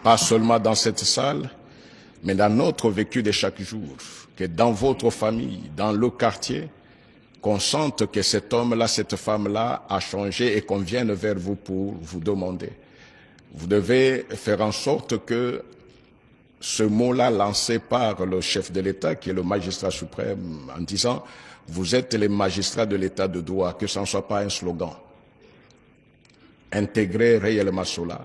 pas seulement dans cette salle, mais dans notre vécu de chaque jour, que dans votre famille, dans le quartier, qu'on sente que cet homme-là, cette femme-là a changé et qu'on vienne vers vous pour vous demander. Vous devez faire en sorte que ce mot-là lancé par le chef de l'État, qui est le magistrat suprême, en disant « Vous êtes les magistrats de l'État de droit », que ça ne soit pas un slogan. Intégrez réellement cela.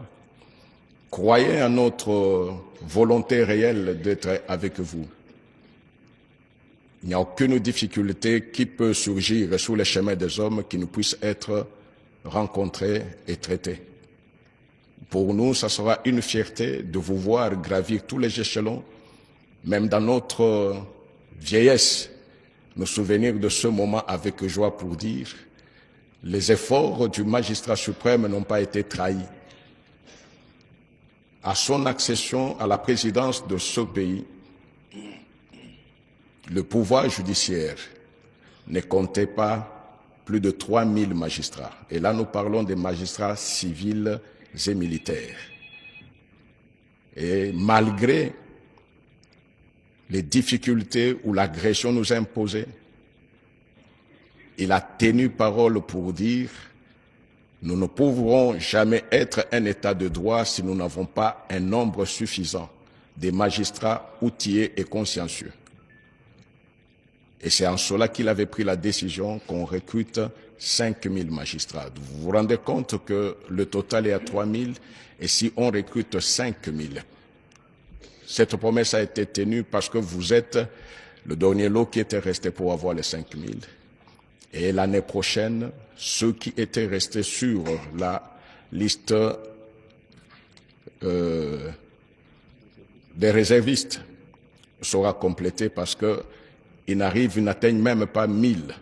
Croyez en notre volonté réelle d'être avec vous. Il n'y a aucune difficulté qui peut surgir sur les chemins des hommes qui ne puisse être rencontrée et traitée. Pour nous, ça sera une fierté de vous voir gravir tous les échelons, même dans notre vieillesse, nous souvenir de ce moment avec joie pour dire les efforts du magistrat suprême n'ont pas été trahis. À son accession à la présidence de ce pays, le pouvoir judiciaire ne comptait pas plus de 3000 magistrats. Et là, nous parlons des magistrats civils et militaires. Et malgré les difficultés où l'agression nous a imposées, il a tenu parole pour dire « Nous ne pourrons jamais être un État de droit si nous n'avons pas un nombre suffisant de magistrats outillés et consciencieux. » Et c'est en cela qu'il avait pris la décision qu'on recrute 5000 magistrats. Vous vous rendez compte que le total est à 3000 et si on recrute 5000, cette promesse a été tenue parce que vous êtes le dernier lot qui était resté pour avoir les 5000. Et l'année prochaine, ceux qui étaient restés sur la liste des réservistes sera complétée parce que ils n'atteignent même pas 1000.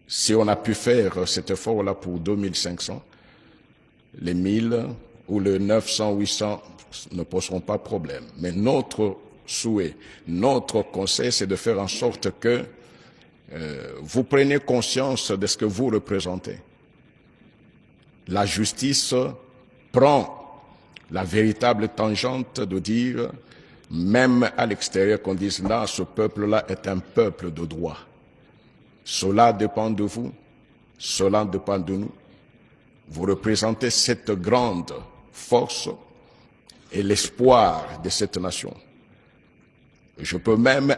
Si on a pu faire cet effort-là pour 2500, les 1000 ou les 900, 800 ne poseront pas problème. Mais notre souhait, notre conseil, c'est de faire en sorte que vous preniez conscience de ce que vous représentez. La justice prend la véritable tangente de dire, même à l'extérieur, qu'on dise là, ce peuple-là est un peuple de droit. Cela dépend de vous, cela dépend de nous. Vous représentez cette grande force et l'espoir de cette nation. Je peux même